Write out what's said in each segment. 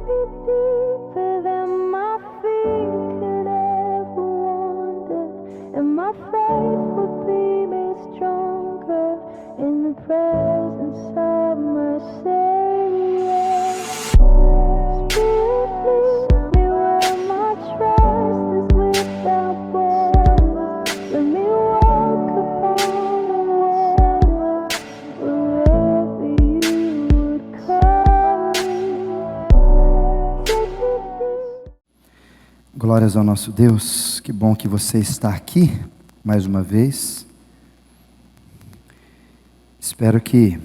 deeper than my feet could ever wander, and my faith will be made stronger in the presence of my Savior. Spirit, lead me where my trust is without border. Let me walk upon the water wherever you would call me. Take me. Glórias ao nosso Deus, que bom que você está aqui, mais uma vez. Espero que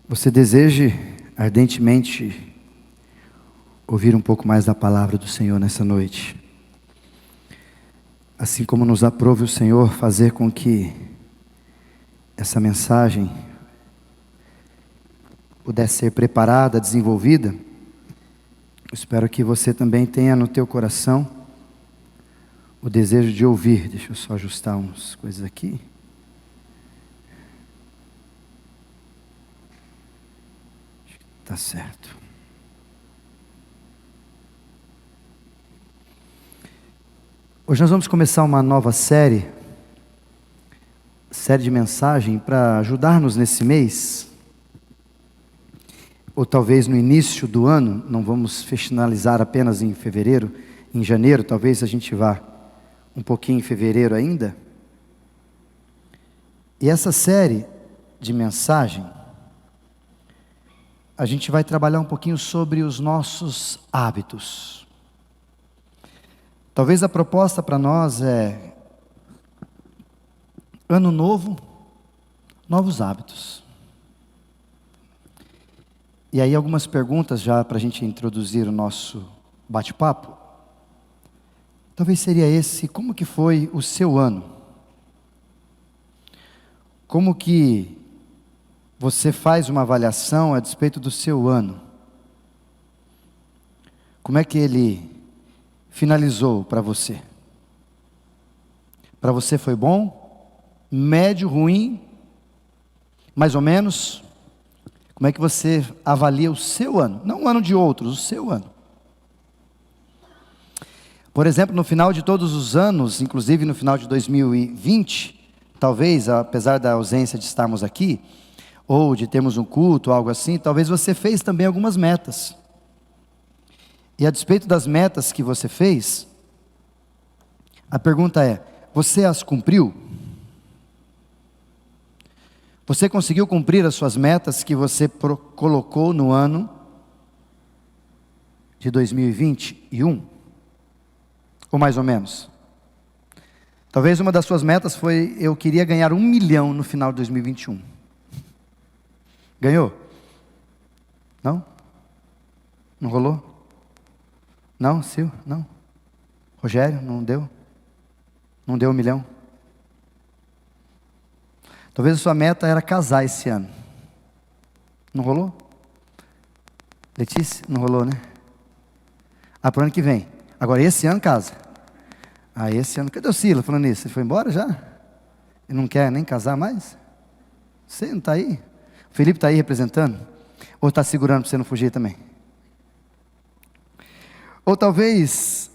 você deseje ardentemente ouvir um pouco mais da palavra do Senhor nessa noite. Assim como nos aprove o Senhor fazer com que essa mensagem pudesse ser preparada, desenvolvida, eu espero que você também tenha no teu coração o desejo de ouvir. Deixa eu só ajustar umas coisas aqui. Tá certo. Hoje nós vamos começar uma nova série de mensagem para ajudar-nos nesse mês, ou talvez no início do ano. Não vamos finalizar apenas em fevereiro, em janeiro, talvez a gente vá um pouquinho em fevereiro ainda. E essa série de mensagem, a gente vai trabalhar um pouquinho sobre os nossos hábitos. Talvez a proposta para nós é ano novo, novos hábitos. E aí algumas perguntas já para a gente introduzir o nosso bate-papo. Talvez seria esse: como que foi o seu ano? Como que você faz uma avaliação a despeito do seu ano? Como é que ele finalizou para você? Para você foi bom? Médio, ruim? Mais ou menos? Como é que você avalia o seu ano? Não o ano de outros, o seu ano. Por exemplo, no final de todos os anos, inclusive no final de 2020, talvez, apesar da ausência de estarmos aqui, ou de termos um culto, algo assim, talvez você fez também algumas metas. E a despeito das metas que você fez, a pergunta é: você as cumpriu? Você conseguiu cumprir as suas metas que você colocou no ano de 2021? Ou mais ou menos? Talvez uma das suas metas foi: eu queria ganhar 1 milhão no final de 2021. Ganhou? Não? Não rolou? Não, Sil? Não? Rogério, não deu? Não deu 1 milhão? Talvez a sua meta era casar esse ano. Não rolou? Letícia, não rolou, né? Para o ano que vem. Agora esse ano casa. Esse ano, cadê o Sila falando isso? Ele foi embora já? Ele não quer nem casar mais? Você não está aí? O Felipe está aí representando? Ou está segurando para você não fugir também? Ou talvez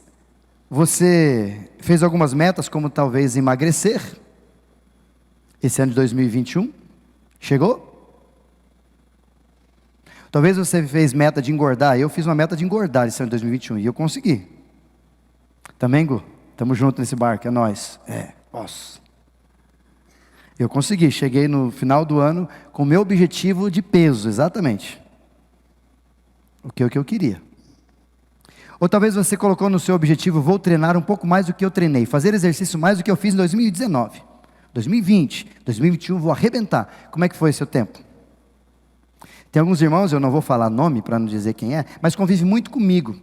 você fez algumas metas, como talvez emagrecer. Esse ano de 2021, chegou? Talvez você fez meta de engordar. Eu fiz uma meta de engordar esse ano de 2021 e eu consegui. Também, Gu? Estamos juntos nesse barco, é nóis. Posso. Eu consegui, cheguei no final do ano com o meu objetivo de peso, exatamente. O que eu queria. Ou talvez você colocou no seu objetivo: vou treinar um pouco mais do que eu treinei, fazer exercício mais do que eu fiz em 2019, 2020, 2021, vou arrebentar. Como é que foi esse seu tempo? Tem alguns irmãos, eu não vou falar nome para não dizer quem é, mas convive muito comigo.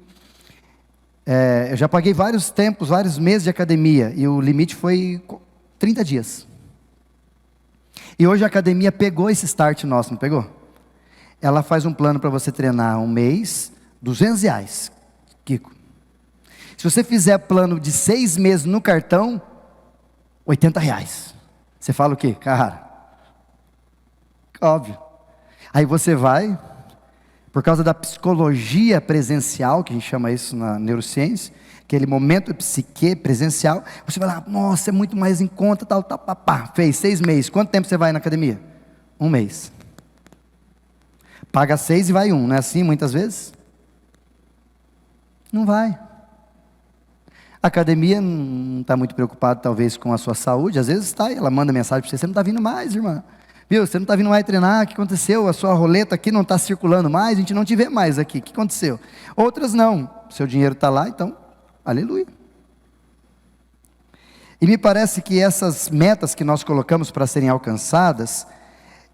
Eu já paguei vários tempos, vários meses de academia, e o limite foi 30 dias. E hoje a academia pegou esse start nosso, não pegou? Ela faz um plano para você treinar um mês, R$200, Kiko. Se você fizer plano de 6 meses no cartão, R$80. Você fala o quê? Cara, óbvio. Aí você vai, Por causa da psicologia presencial, que a gente chama isso na neurociência, aquele momento psique presencial, você vai lá, nossa, é muito mais em conta, tal, pá, fez 6 meses. Quanto tempo você vai na academia? 1 mês. Paga 6 e vai 1, não é assim muitas vezes? Não vai. A academia não está muito preocupada talvez com a sua saúde, às vezes está, ela manda mensagem para você, você não está vindo mais, irmã. Viu, você não está vindo mais treinar, o que aconteceu? A sua roleta aqui não está circulando mais, a gente não te vê mais aqui, o que aconteceu? Outras não, seu dinheiro está lá, então, aleluia. E me parece que essas metas que nós colocamos para serem alcançadas,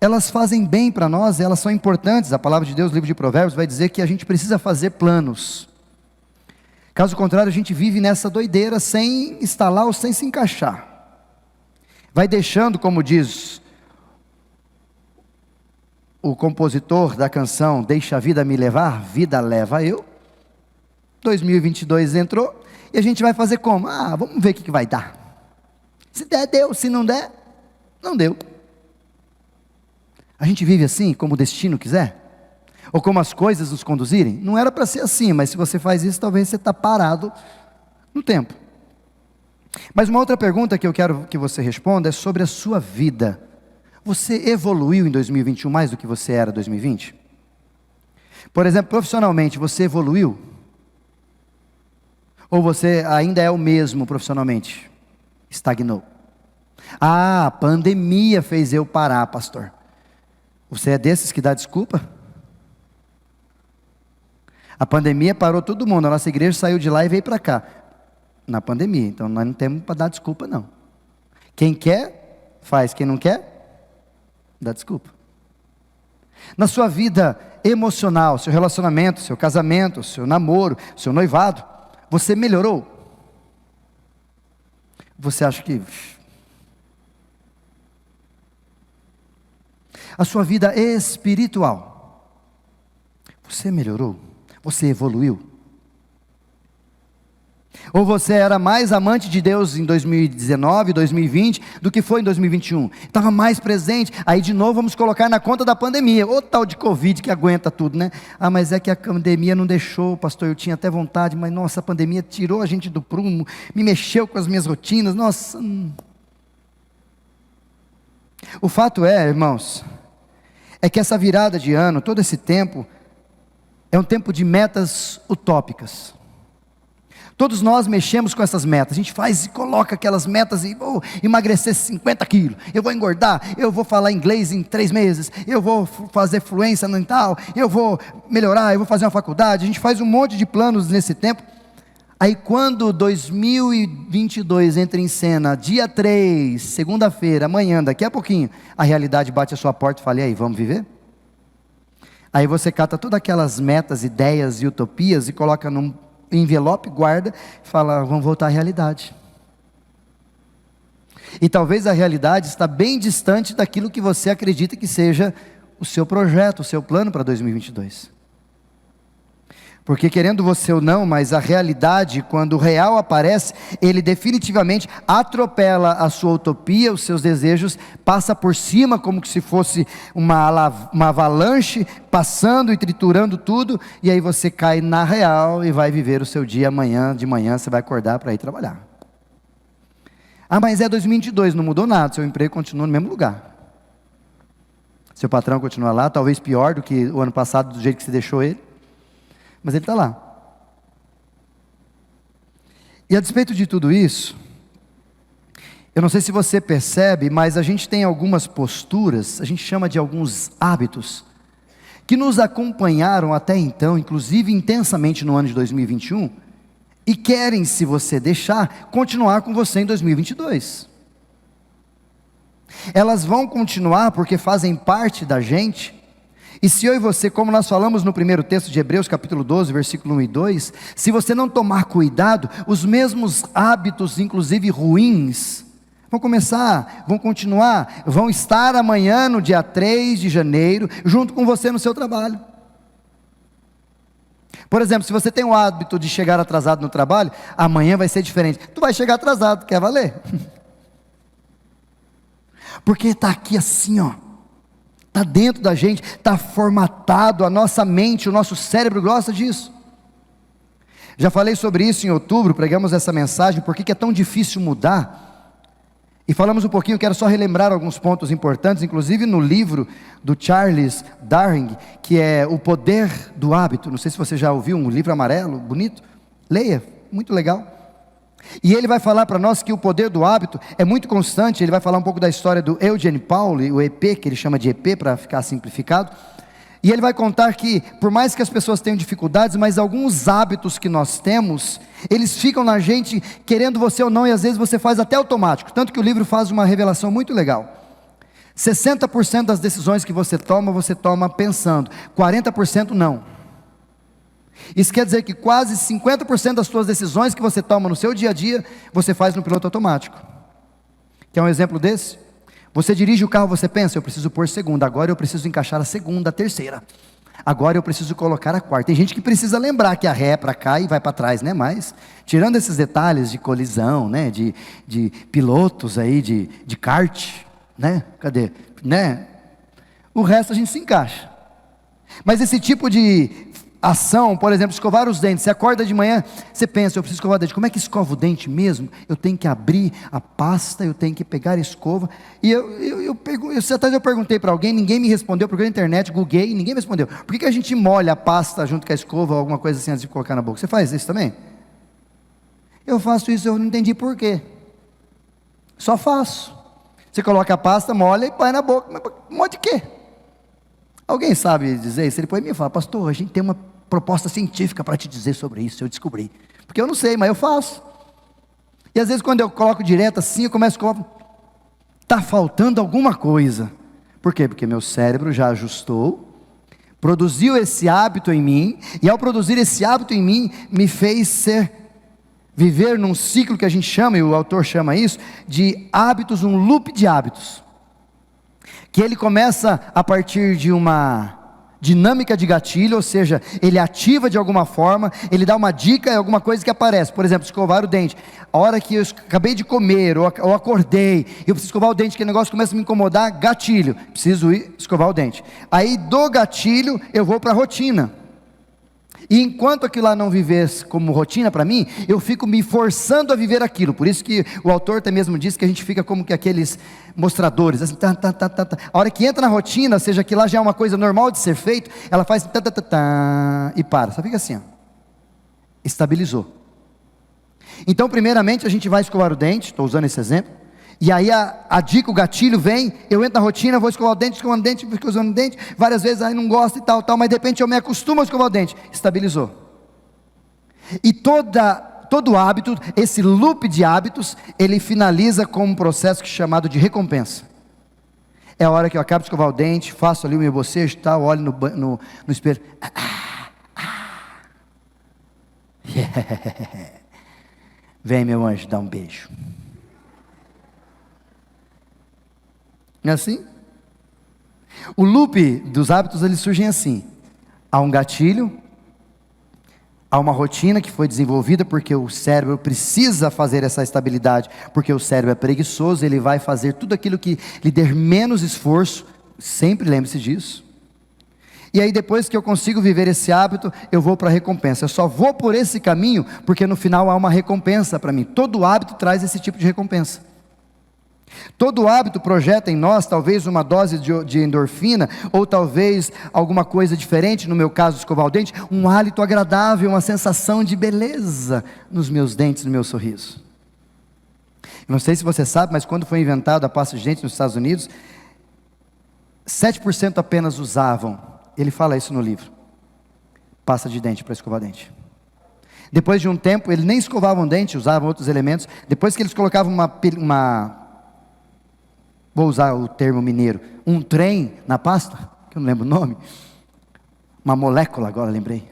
elas fazem bem para nós, elas são importantes. A palavra de Deus, o livro de Provérbios, vai dizer que a gente precisa fazer planos. Caso contrário, a gente vive nessa doideira sem instalar ou sem se encaixar. Vai deixando, como diz o compositor da canção, deixa a vida me levar, vida leva eu. 2022 entrou, e a gente vai fazer como? Vamos ver o que vai dar. Se der, deu, se não der, não deu. A gente vive assim, como o destino quiser? Ou como as coisas nos conduzirem? Não era para ser assim, mas se você faz isso, talvez você está parado no tempo. Mas uma outra pergunta que eu quero que você responda é sobre a sua vida. Você evoluiu em 2021 mais do que você era em 2020? Por exemplo, profissionalmente, você evoluiu? Ou você ainda é o mesmo profissionalmente? Estagnou. A pandemia fez eu parar, pastor. Você é desses que dá desculpa? A pandemia parou todo mundo, a nossa igreja saiu de lá e veio para cá, na pandemia, então nós não temos para dar desculpa não. Quem quer, faz, quem não quer, dá desculpa. Na sua vida emocional, seu relacionamento, seu casamento, seu namoro, seu noivado, você melhorou? Você acha que... A sua vida espiritual, você melhorou? Você evoluiu? Ou você era mais amante de Deus em 2019, 2020, do que foi em 2021? Estava mais presente, aí de novo vamos colocar na conta da pandemia, ou tal de Covid que aguenta tudo, né? Mas é que a pandemia não deixou, pastor, eu tinha até vontade, mas nossa, a pandemia tirou a gente do prumo, me mexeu com as minhas rotinas, nossa. O fato é, irmãos, é que essa virada de ano, todo esse tempo, é um tempo de metas utópicas. Todos nós mexemos com essas metas, a gente faz e coloca aquelas metas e vou emagrecer 50 quilos, eu vou engordar, eu vou falar inglês em 3 meses, eu vou fazer fluência mental, eu vou melhorar, eu vou fazer uma faculdade, a gente faz um monte de planos nesse tempo. Aí quando 2022 entra em cena, dia 3, segunda-feira, amanhã, daqui a pouquinho, a realidade bate a sua porta e fala, e aí, vamos viver? Aí você cata todas aquelas metas, ideias e utopias e coloca num envelope, guarda e fala, vamos voltar à realidade. E talvez a realidade está bem distante daquilo que você acredita que seja o seu projeto, o seu plano para 2022. Porque querendo você ou não, mas a realidade, quando o real aparece, ele definitivamente atropela a sua utopia, os seus desejos, passa por cima como que se fosse uma avalanche, passando e triturando tudo, e aí você cai na real e vai viver o seu dia amanhã, de manhã você vai acordar para ir trabalhar. Mas é 2022, não mudou nada, seu emprego continua no mesmo lugar. Seu patrão continua lá, talvez pior do que o ano passado, do jeito que você deixou ele. Mas ele está lá. E a despeito de tudo isso, eu não sei se você percebe, mas a gente tem algumas posturas, a gente chama de alguns hábitos, que nos acompanharam até então, inclusive intensamente no ano de 2021, e querem, se você deixar, continuar com você em 2022. Elas vão continuar porque fazem parte da gente. E se eu e você, como nós falamos no primeiro texto de Hebreus, capítulo 12, versículo 1 e 2, se você não tomar cuidado, os mesmos hábitos, inclusive ruins, vão começar, vão continuar, vão estar amanhã, no dia 3 de janeiro, junto com você no seu trabalho. Por exemplo, se você tem o hábito de chegar atrasado no trabalho, amanhã vai ser diferente. Tu vai chegar atrasado, quer valer? Porque está aqui assim, ó. está dentro da gente, está formatado, a nossa mente, o nosso cérebro gosta disso. Já falei sobre isso em outubro, pregamos essa mensagem, por que é tão difícil mudar, e falamos um pouquinho, quero só relembrar alguns pontos importantes, inclusive no livro do Charles Darwin, que é O Poder do Hábito, não sei se você já ouviu, um livro amarelo, bonito, leia, muito legal. E ele vai falar para nós que o poder do hábito é muito constante. Ele vai falar um pouco da história do Eugene Pauli, o EP, que ele chama de EP para ficar simplificado. E ele vai contar que, por mais que as pessoas tenham dificuldades, mas alguns hábitos que nós temos, eles ficam na gente, querendo você ou não, e às vezes você faz até automático. Tanto que o livro faz uma revelação muito legal. 60% das decisões que você toma pensando, 40% não. Isso quer dizer que quase 50% das suas decisões que você toma no seu dia a dia, você faz no piloto automático. Quer um exemplo desse? Você dirige o carro, você pensa, eu preciso pôr segunda, agora eu preciso encaixar a segunda, a terceira, agora eu preciso colocar a quarta. Tem gente que precisa lembrar que a ré é para cá e vai para trás, né? Mas, tirando esses detalhes de colisão, né? De pilotos aí, de kart, né? Cadê? Né? O resto a gente se encaixa. Mas esse tipo de ação, por exemplo, escovar os dentes, você acorda de manhã, você pensa, eu preciso escovar o dente, como é que escova o dente mesmo? Eu tenho que abrir a pasta, eu tenho que pegar a escova, e eu perguntei para alguém, ninguém me respondeu, procurei na internet, googlei, ninguém me respondeu, por que a gente molha a pasta junto com a escova, ou alguma coisa assim, antes de colocar na boca? Você faz isso também? Eu faço isso, eu não entendi por quê, só faço, você coloca a pasta, molha e põe na boca, mas molha de quê? Alguém sabe dizer isso? Ele põe em mim e fala, pastor, a gente tem uma proposta científica para te dizer sobre isso, eu descobri, porque eu não sei, mas eu faço, e às vezes quando eu coloco direto assim, eu começo a colocar, está faltando alguma coisa, por quê? Porque meu cérebro já ajustou, produziu esse hábito em mim, e ao produzir esse hábito em mim, me fez viver num ciclo que a gente chama, e o autor chama isso, de hábitos, um loop de hábitos, que ele começa a partir de uma dinâmica de gatilho, ou seja, ele ativa de alguma forma, ele dá uma dica, é alguma coisa que aparece, por exemplo, escovar o dente, a hora que eu acabei de comer, ou acordei, eu preciso escovar o dente, aquele negócio começa a me incomodar, gatilho, preciso ir escovar o dente, aí do gatilho, eu vou para a rotina, e enquanto aquilo lá não viver como rotina para mim, eu fico me forçando a viver aquilo, por isso que o autor até mesmo diz que a gente fica como que aqueles mostradores, assim, a hora que entra na rotina, ou seja, que lá já é uma coisa normal de ser feito, ela faz e para, só fica assim, ó. Estabilizou. Então primeiramente a gente vai escovar o dente, estou usando esse exemplo, e aí a dica, o gatilho vem, eu entro na rotina, vou escovar o dente, escovando o dente, fico usando o dente, várias vezes, aí não gosto e tal, mas de repente eu me acostumo a escovar o dente, estabilizou. E todo hábito, esse loop de hábitos, ele finaliza com um processo chamado de recompensa. É a hora que eu acabo de escovar o dente, faço ali o meu bocejo e tal, olho no espelho, vem meu anjo, dá um beijo. Não é assim? O loop dos hábitos, eles surgem assim, há um gatilho, há uma rotina que foi desenvolvida porque o cérebro precisa fazer essa estabilidade, porque o cérebro é preguiçoso, ele vai fazer tudo aquilo que lhe der menos esforço, sempre lembre-se disso, e aí depois que eu consigo viver esse hábito, eu vou para a recompensa, eu só vou por esse caminho, porque no final há uma recompensa para mim, todo hábito traz esse tipo de recompensa. Todo hábito projeta em nós talvez uma dose de endorfina, ou talvez alguma coisa diferente, no meu caso escovar o dente, um hálito agradável, uma sensação de beleza nos meus dentes, no meu sorriso. Não sei se você sabe, mas quando foi inventada a pasta de dente nos Estados Unidos, 7% apenas usavam, ele fala isso no livro, pasta de dente para escovar dente. Depois de um tempo, eles nem escovavam dente, usavam outros elementos, depois que eles colocavam vou usar o termo mineiro, um trem na pasta, que eu não lembro o nome, uma molécula, agora lembrei,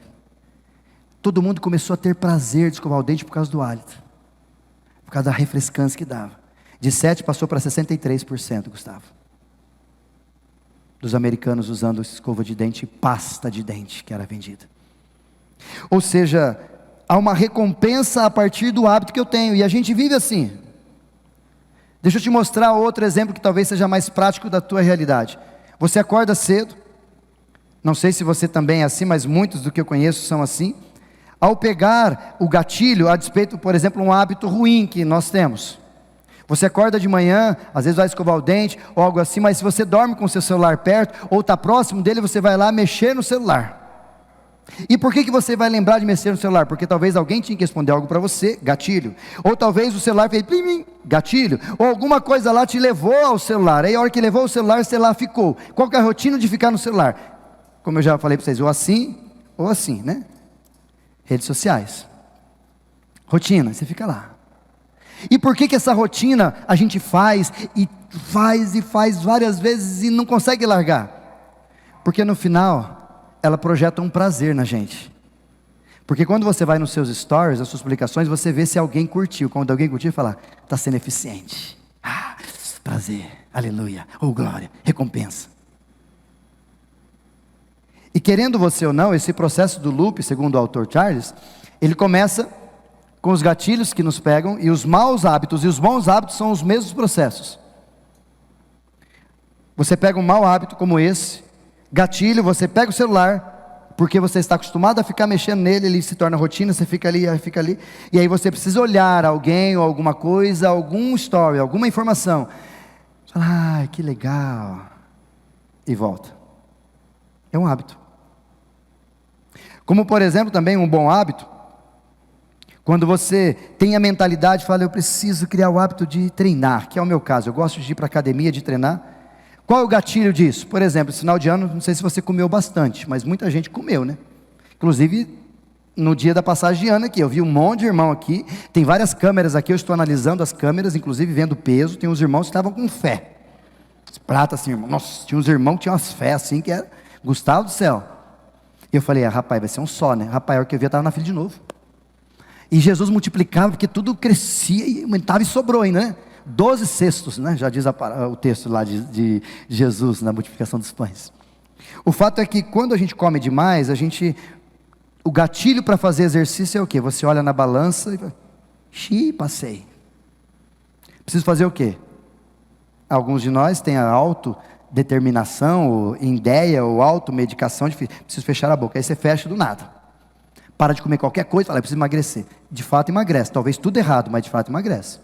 todo mundo começou a ter prazer de escovar o dente por causa do hálito, por causa da refrescância que dava, de 7% passou para 63%, Gustavo, dos americanos usando escova de dente, pasta de dente que era vendida, ou seja, há uma recompensa a partir do hábito que eu tenho, e a gente vive assim. Deixa eu te mostrar outro exemplo que talvez seja mais prático da tua realidade. Você acorda cedo, não sei se você também é assim, mas muitos do que eu conheço são assim. Ao pegar o gatilho, a despeito, por exemplo, um hábito ruim que nós temos. Você acorda de manhã, às vezes vai escovar o dente ou algo assim, mas se você dorme com o seu celular perto ou está próximo dele, você vai lá mexer no celular. E por que você vai lembrar de mexer no celular? Porque talvez alguém tinha que responder algo para você, gatilho. Ou talvez o celular fez plim, plim, gatilho. Ou alguma coisa lá te levou ao celular. Aí a hora que levou o celular ficou. Qual que é a rotina de ficar no celular? Como eu já falei para vocês, ou assim, né? Redes sociais. Rotina, você fica lá. E por que essa rotina a gente faz várias vezes e não consegue largar? Porque no final ela projeta um prazer na gente. Porque quando você vai nos seus stories, nas suas publicações, você vê se alguém curtiu. Quando alguém curtiu, fala, está sendo eficiente. Ah, prazer, aleluia, glória, recompensa. E querendo você ou não, esse processo do loop, segundo o autor Charles, ele começa com os gatilhos que nos pegam, e os maus hábitos e os bons hábitos são os mesmos processos. Você pega um mau hábito como esse, gatilho, você pega o celular, porque você está acostumado a ficar mexendo nele, ele se torna rotina, você fica ali, e aí você precisa olhar alguém ou alguma coisa, algum story, alguma informação, fala, que legal, e volta. É um hábito. Como por exemplo também um bom hábito, quando você tem a mentalidade, fala, eu preciso criar o hábito de treinar, que é o meu caso, eu gosto de ir para a academia, de treinar. Qual é o gatilho disso? Por exemplo, esse final de ano, não sei se você comeu bastante, mas muita gente comeu, né? Inclusive, no dia da passagem de ano aqui, eu vi um monte de irmão aqui, tem várias câmeras aqui, eu estou analisando as câmeras, inclusive vendo peso, tem uns irmãos que estavam com fé. Prata assim, irmão, nossa, tinha uns irmãos que tinham umas fé assim, que era, Gustavo do céu. E eu falei, rapaz, vai ser um só, né? Rapaz, a hora que eu vi, eu estava na fila de novo. E Jesus multiplicava, porque tudo crescia e aumentava e sobrou ainda, né? 12 cestos, né? Já diz o texto lá de Jesus, na multiplicação dos pães. O fato é que quando a gente come demais, o gatilho para fazer exercício é o quê? Você olha na balança e fala, passei. Preciso fazer o quê? Alguns de nós têm a autodeterminação, ou ideia, ou automedicação, de preciso fechar a boca. Aí você fecha do nada. Para de comer qualquer coisa, fala, eu preciso emagrecer. De fato emagrece, talvez tudo errado, mas de fato emagrece.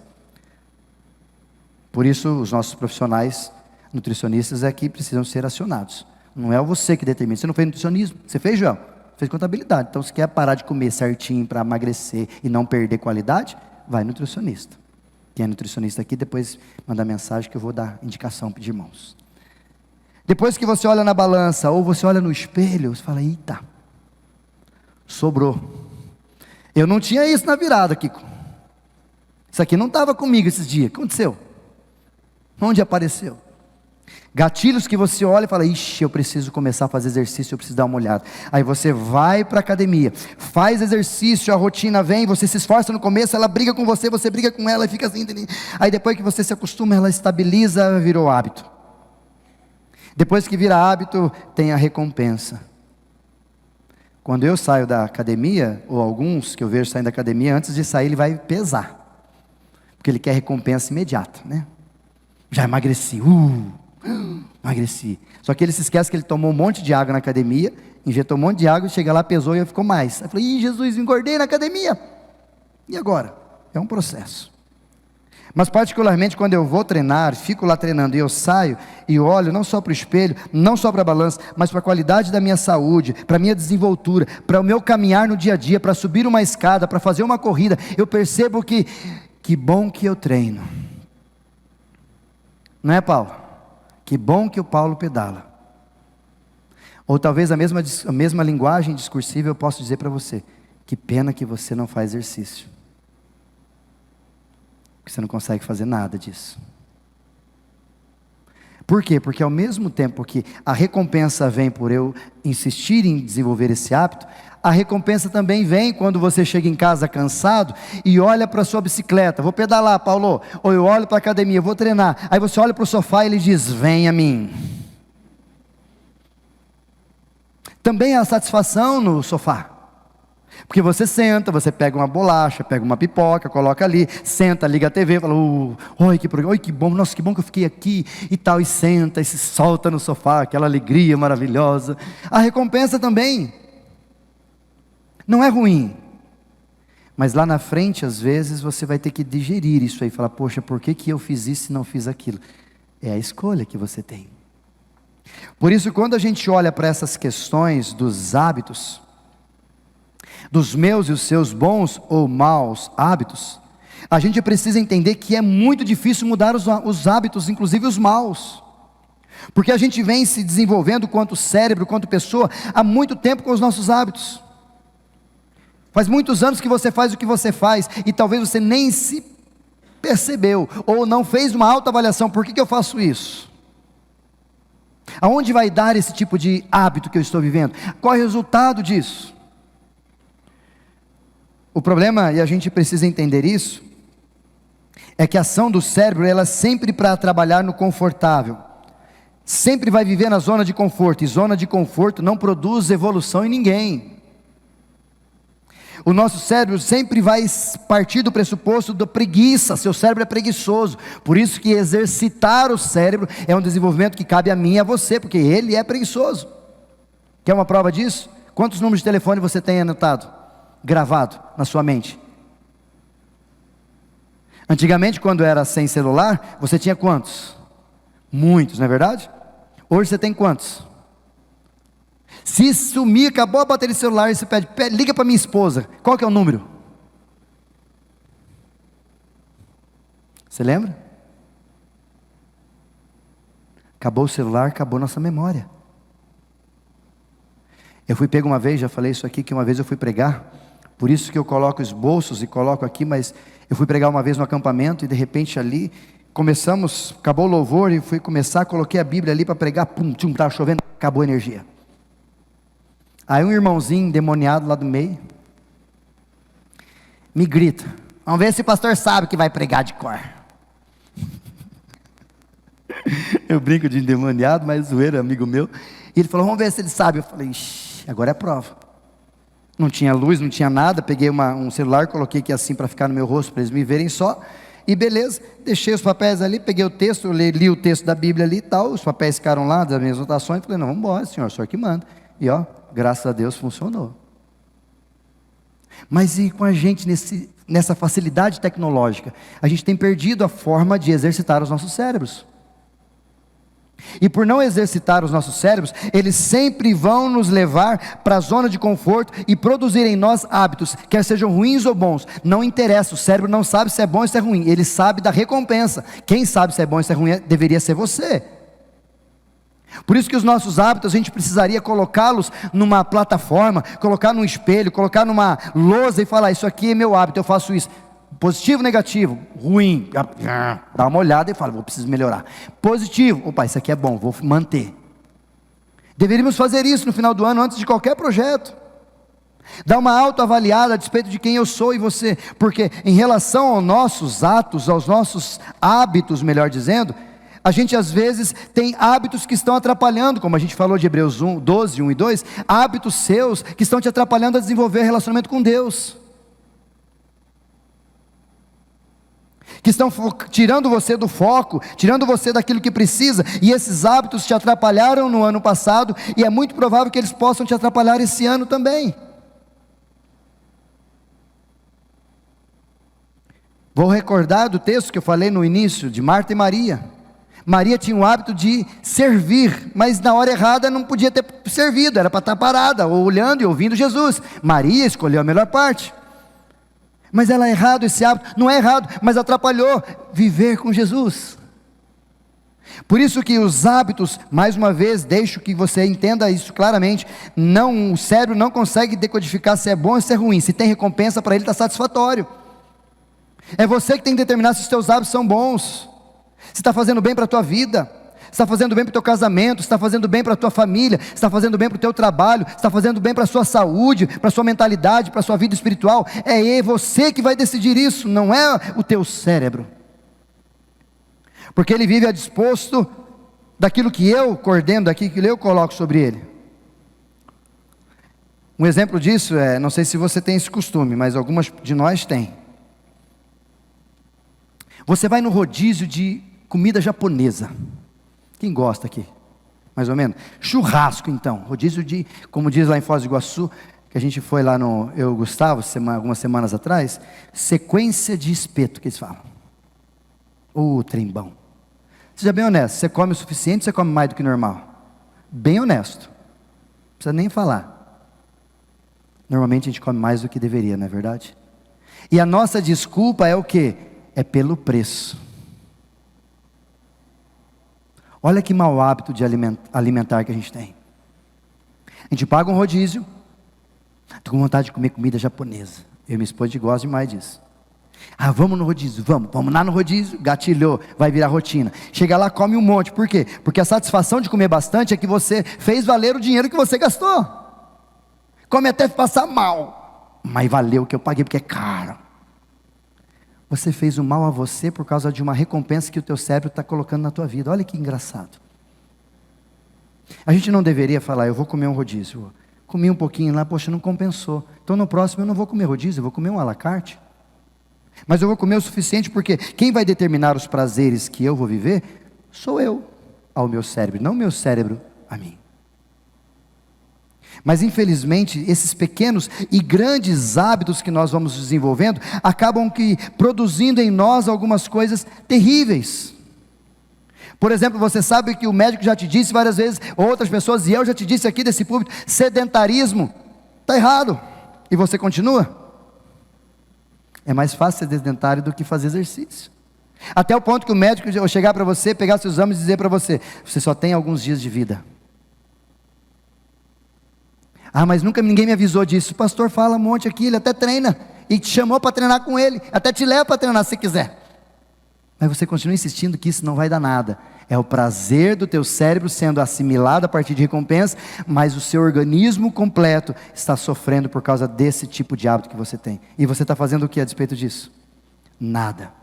Por isso os nossos profissionais nutricionistas aqui precisam ser acionados. Não é você que determina. Você não fez nutricionismo, você fez, João? Fez contabilidade. Então se quer parar de comer certinho para emagrecer e não perder qualidade, vai nutricionista. Quem é nutricionista aqui, depois manda mensagem que eu vou dar indicação de irmãos. Depois que você olha na balança ou você olha no espelho, você fala, eita, sobrou. Eu não tinha isso na virada, Kiko. Isso aqui não estava comigo esses dias. O que aconteceu? Onde apareceu? Gatilhos que você olha e fala, eu preciso começar a fazer exercício, eu preciso dar uma olhada. Aí você vai para a academia, faz exercício, a rotina vem, você se esforça no começo, ela briga com você, você briga com ela e fica assim. Aí depois que você se acostuma, ela estabiliza, virou hábito. Depois que vira hábito, tem a recompensa. Quando eu saio da academia, ou alguns que eu vejo saindo da academia, antes de sair ele vai pesar, porque ele quer recompensa imediata, né? Já emagreci, emagreci. Só que ele se esquece que ele tomou um monte de água na academia, injetou um monte de água, chega lá, pesou e ficou mais. Aí eu falei, Jesus, engordei na academia. E agora? É um processo. Mas particularmente quando eu vou treinar, fico lá treinando e eu saio e olho não só para o espelho, não só para a balança, mas para a qualidade da minha saúde, para a minha desenvoltura, para o meu caminhar no dia a dia, para subir uma escada, para fazer uma corrida, eu percebo que bom que eu treino. Não é, Paulo? Que bom que o Paulo pedala. Ou talvez a mesma linguagem discursiva eu posso dizer para você, que pena que você não faz exercício. Porque você não consegue fazer nada disso. Por quê? Porque ao mesmo tempo que a recompensa vem por eu insistir em desenvolver esse hábito, a recompensa também vem quando você chega em casa cansado e olha para a sua bicicleta, vou pedalar, Paulo, ou eu olho para a academia, vou treinar, aí você olha para o sofá e ele diz, vem a mim. Também há satisfação no sofá. Porque você senta, você pega uma bolacha, pega uma pipoca, coloca ali, senta, liga a TV, fala, oi que programa, oi que bom, nossa que bom que eu fiquei aqui e tal, e senta e se solta no sofá, aquela alegria maravilhosa. A recompensa também não é ruim, mas lá na frente às vezes você vai ter que digerir isso aí, falar, poxa, por que eu fiz isso e não fiz aquilo? É a escolha que você tem. Por isso, quando a gente olha para essas questões dos hábitos, dos meus e os seus bons ou maus hábitos, a gente precisa entender que é muito difícil mudar os hábitos, inclusive os maus, porque a gente vem se desenvolvendo quanto cérebro, quanto pessoa, há muito tempo com os nossos hábitos. Faz muitos anos que você faz o que você faz, e talvez você nem se percebeu, ou não fez uma autoavaliação, por que eu faço isso? Aonde vai dar esse tipo de hábito que eu estou vivendo? Qual é o resultado disso? O problema, e a gente precisa entender isso, é que a ação do cérebro, ela é sempre para trabalhar no confortável, sempre vai viver na zona de conforto, e zona de conforto não produz evolução em ninguém. O nosso cérebro sempre vai partir do pressuposto da preguiça, seu cérebro é preguiçoso, por isso que exercitar o cérebro é um desenvolvimento que cabe a mim e a você, porque ele é preguiçoso. Quer uma prova disso? Quantos números de telefone você tem anotado, gravado na sua mente? Antigamente, quando era sem celular, você tinha quantos? Muitos, não é verdade? Hoje você tem quantos? Se sumir, acabou a bateria do celular, você pede, liga para minha esposa, qual que é o número? Você lembra? Acabou o celular, acabou nossa memória. Eu fui pego uma vez, já falei isso aqui, que uma vez eu fui pregar, por isso que eu coloco os bolsos e coloco aqui, mas eu fui pregar uma vez no acampamento, e de repente ali, começamos, acabou o louvor, e fui começar, coloquei a Bíblia ali para pregar, pum, tchum, estava chovendo, acabou a energia. Aí um irmãozinho endemoniado lá do meio, me grita, vamos ver se o pastor sabe que vai pregar de cor. Eu brinco de endemoniado, mas zoeira, amigo meu, e ele falou, vamos ver se ele sabe. Eu falei, ixi, agora é prova. Não tinha luz, não tinha nada, peguei um celular, coloquei aqui assim para ficar no meu rosto, para eles me verem só, e beleza, deixei os papéis ali, peguei o texto, eu li o texto da Bíblia ali e tal, os papéis ficaram lá, das minhas anotações, falei, não, vamos embora senhor, o senhor que manda, e ó, graças a Deus funcionou. Mas e com a gente nessa facilidade tecnológica, a gente tem perdido a forma de exercitar os nossos cérebros, e por não exercitar os nossos cérebros, eles sempre vão nos levar para a zona de conforto e produzir em nós hábitos, quer sejam ruins ou bons, não interessa, o cérebro não sabe se é bom ou se é ruim, ele sabe da recompensa, quem sabe se é bom ou se é ruim deveria ser você. Por isso que os nossos hábitos, a gente precisaria colocá-los numa plataforma, colocar num espelho, colocar numa lousa e falar, isso aqui é meu hábito, eu faço isso. Positivo, negativo, ruim, dá uma olhada e fala, vou preciso melhorar. Positivo, opa, isso aqui é bom, vou manter. Deveríamos fazer isso no final do ano, antes de qualquer projeto. Dar uma autoavaliada a despeito de quem eu sou e você, porque em relação aos nossos atos, aos nossos hábitos, melhor dizendo, a gente às vezes tem hábitos que estão atrapalhando, como a gente falou de Hebreus 12, 1 e 2, hábitos seus que estão te atrapalhando a desenvolver relacionamento com Deus, que estão tirando você do foco, tirando você daquilo que precisa, e esses hábitos te atrapalharam no ano passado, e é muito provável que eles possam te atrapalhar esse ano também. Vou recordar do texto que eu falei no início, de Marta e Maria. Maria tinha o hábito de servir, mas na hora errada não podia ter servido, era para estar parada, olhando e ouvindo Jesus. Maria escolheu a melhor parte, mas ela é errado esse hábito, não é errado, mas atrapalhou viver com Jesus. Por isso que os hábitos, mais uma vez, deixo que você entenda isso claramente, o cérebro não consegue decodificar se é bom ou se é ruim, se tem recompensa para ele está satisfatório, é você que tem que determinar se os teus hábitos são bons, se está fazendo bem para a tua vida, se está fazendo bem para o teu casamento, se está fazendo bem para a tua família, se está fazendo bem para o teu trabalho, se está fazendo bem para a sua saúde, para a sua mentalidade, para a sua vida espiritual, é você que vai decidir isso, não é o teu cérebro, porque ele vive a disposto daquilo que eu coordeno, daquilo que eu coloco sobre ele. Um exemplo disso não sei se você tem esse costume, mas algumas de nós têm. Você vai no rodízio de comida japonesa. Quem gosta aqui? Mais ou menos. Churrasco, então. Rodízio de, como diz lá em Foz do Iguaçu, que a gente foi lá no Eu e o Gustavo, algumas semanas atrás, sequência de espeto, que eles falam. Trembão. Seja bem honesto, você come o suficiente ou você come mais do que normal? Bem honesto. Não precisa nem falar. Normalmente a gente come mais do que deveria, não é verdade? E a nossa desculpa é o quê? É pelo preço. Olha que mau hábito de alimentar que a gente tem. A gente paga um rodízio. Estou com vontade de comer comida japonesa. Eu e minha esposa gosta demais disso. Vamos no rodízio, vamos lá no rodízio, gatilhou, vai virar rotina. Chega lá, come um monte, por quê? Porque a satisfação de comer bastante é que você fez valer o dinheiro que você gastou. Come até passar mal, mas valeu o que eu paguei porque é caro. Você fez o mal a você por causa de uma recompensa que o teu cérebro está colocando na tua vida. Olha que engraçado. A gente não deveria falar, eu vou comer um rodízio. Comi um pouquinho lá, poxa, não compensou. Então no próximo eu não vou comer rodízio, eu vou comer um à la carte. Mas eu vou comer o suficiente porque quem vai determinar os prazeres que eu vou viver, sou eu, ao meu cérebro, não o meu cérebro a mim. Mas infelizmente, esses pequenos e grandes hábitos que nós vamos desenvolvendo, acabam produzindo em nós algumas coisas terríveis. Por exemplo, você sabe que o médico já te disse várias vezes, outras pessoas, e eu já te disse aqui desse púlpito, sedentarismo, está errado, e você continua? É mais fácil ser sedentário do que fazer exercício. Até o ponto que o médico chegar para você, pegar seus exames e dizer para você, você só tem alguns dias de vida. Mas nunca ninguém me avisou disso. O pastor fala um monte aqui, ele até treina, e te chamou para treinar com ele, até te leva para treinar se quiser. Mas você continua insistindo que isso não vai dar nada. É o prazer do teu cérebro sendo assimilado a partir de recompensa, mas o seu organismo completo está sofrendo por causa desse tipo de hábito que você tem. E você está fazendo o que a despeito disso? Nada.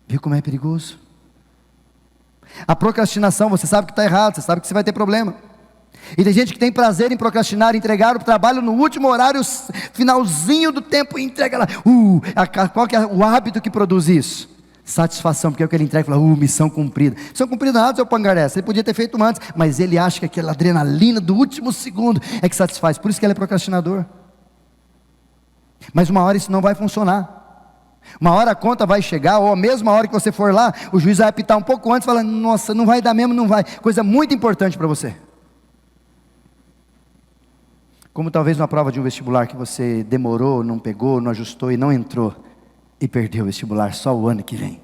Viu como é perigoso? A procrastinação, você sabe que está errado, você sabe que você vai ter problema. E tem gente que tem prazer em procrastinar, entregar o trabalho no último horário, finalzinho do tempo, e entrega lá. Qual que é o hábito que produz isso? Satisfação, porque é o que ele entrega e fala, missão cumprida. Missão cumprida nada, seu pangarés, ele podia ter feito antes, mas ele acha que aquela adrenalina do último segundo é que satisfaz, por isso que ele é procrastinador. Mas uma hora isso não vai funcionar. Uma hora a conta vai chegar, ou a mesma hora que você for lá, o juiz vai apitar um pouco antes, falando, nossa, não vai dar mesmo, não vai. Coisa muito importante para você. Como talvez numa prova de um vestibular que você demorou, não pegou, não ajustou e não entrou, e perdeu o vestibular só o ano que vem.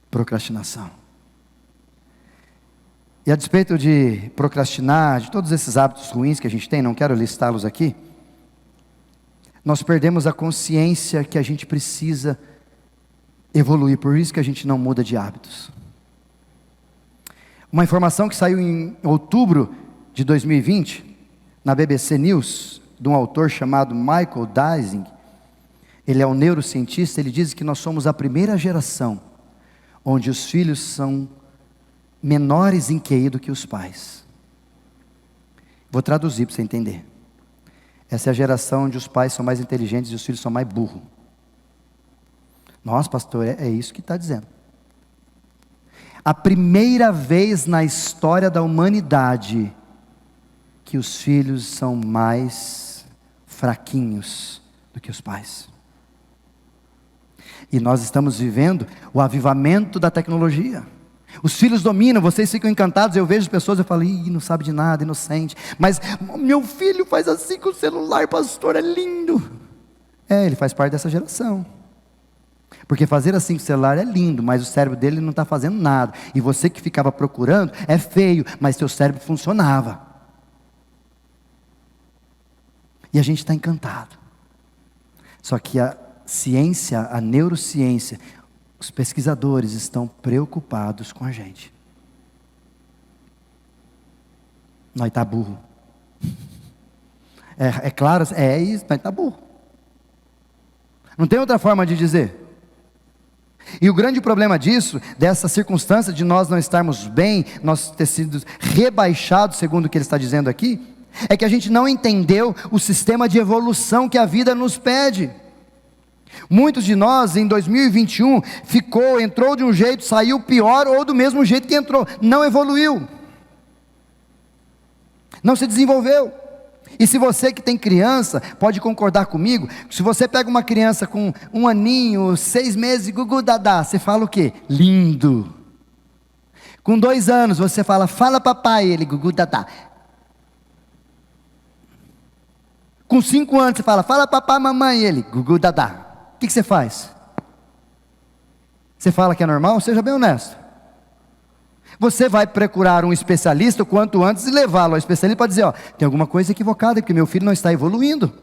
Procrastinação. E a despeito de procrastinar, de todos esses hábitos ruins que a gente tem, não quero listá-los aqui, nós perdemos a consciência que a gente precisa evoluir, por isso que a gente não muda de hábitos. Uma informação que saiu em outubro de 2020, na BBC News, de um autor chamado Michael Dysing. Ele é um neurocientista, ele diz que nós somos a primeira geração onde os filhos são menores em QI do que os pais. Vou traduzir para você entender. Essa é a geração onde os pais são mais inteligentes e os filhos são mais burros. Nossa, pastor, é isso que está dizendo. A primeira vez na história da humanidade que os filhos são mais fraquinhos do que os pais. E nós estamos vivendo o avivamento da tecnologia. Os filhos dominam, vocês ficam encantados, eu vejo pessoas, eu falo, não sabe de nada, inocente. Mas meu filho faz assim com o celular, pastor, é lindo. Ele faz parte dessa geração. Porque fazer assim com o celular é lindo, mas o cérebro dele não está fazendo nada. E você que ficava procurando, é feio, mas seu cérebro funcionava. E a gente está encantado. Só que a ciência, a neurociência, os pesquisadores estão preocupados com a gente. Nós está burro. É claro, é isso, nós está burro. Não tem outra forma de dizer. E o grande problema disso, dessa circunstância de nós não estarmos bem, nós ter sido rebaixados, segundo o que ele está dizendo aqui, é que a gente não entendeu o sistema de evolução que a vida nos pede. Muitos de nós em 2021 entrou de um jeito, saiu pior ou do mesmo jeito que entrou, não evoluiu, não se desenvolveu. E se você que tem criança, pode concordar comigo, se você pega uma criança com 1 aninho, 6 meses, gugu dadá, você fala o quê? Lindo. Com 2 anos, você fala papai, ele gugu dadá. Com 5 anos, você fala papai, mamãe, ele gugu dadá. O que você faz? Você fala que é normal? Seja bem honesto. Você vai procurar um especialista o quanto antes e levá-lo ao especialista para dizer, tem alguma coisa equivocada, porque meu filho não está evoluindo.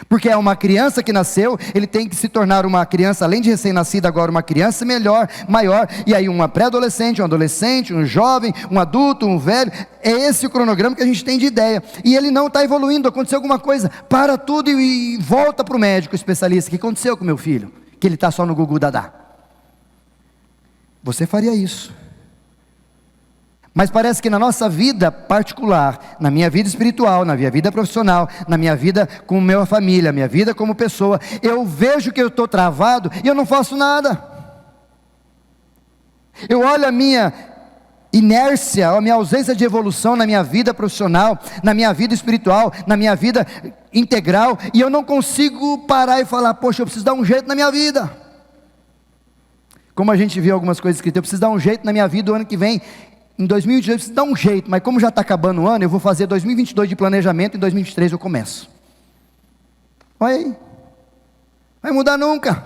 Porque é uma criança que nasceu, ele tem que se tornar uma criança, além de recém-nascida, agora uma criança melhor, maior, e aí uma pré-adolescente, um adolescente, um jovem, um adulto, um velho, é esse o cronograma que a gente tem de ideia, e ele não está evoluindo, aconteceu alguma coisa, para tudo e volta para o médico especialista, o que aconteceu com meu filho? Que ele está só no gugu dadá. Você faria isso. Mas parece que na nossa vida particular, na minha vida espiritual, na minha vida profissional, na minha vida com a minha família, minha vida como pessoa, eu vejo que eu estou travado e eu não faço nada. Eu olho a minha inércia, a minha ausência de evolução na minha vida profissional, na minha vida espiritual, na minha vida integral, e eu não consigo parar e falar, poxa, eu preciso dar um jeito na minha vida. Como a gente viu algumas coisas escritas, eu preciso dar um jeito na minha vida o ano que vem. Em 2022 eu preciso dar um jeito, mas como já está acabando o ano, eu vou fazer 2022 de planejamento, em 2023 eu começo. Olha aí, vai mudar nunca.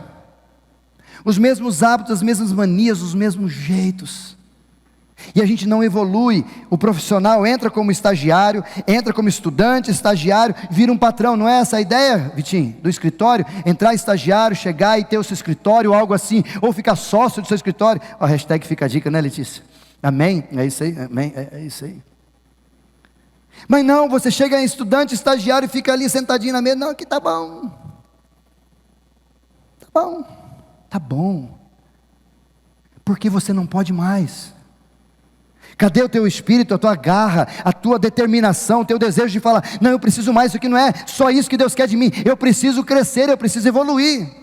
Os mesmos hábitos, as mesmas manias, os mesmos jeitos. E a gente não evolui. O profissional entra como estagiário, entra como estudante, estagiário, vira um patrão. Não é essa a ideia, Vitinho, do escritório? Entrar estagiário, chegar e ter o seu escritório, algo assim, ou ficar sócio do seu escritório. A hashtag fica a dica, né, Letícia? Amém? É isso aí? Amém? É isso aí. Mas não, você chega em estudante, estagiário e fica ali sentadinho na mesa. Não, aqui tá bom. Tá bom. Tá bom. Porque você não pode mais. Cadê o teu espírito, a tua garra, a tua determinação, o teu desejo de falar, não, eu preciso mais, isso aqui não é só isso que Deus quer de mim. Eu preciso crescer, eu preciso evoluir.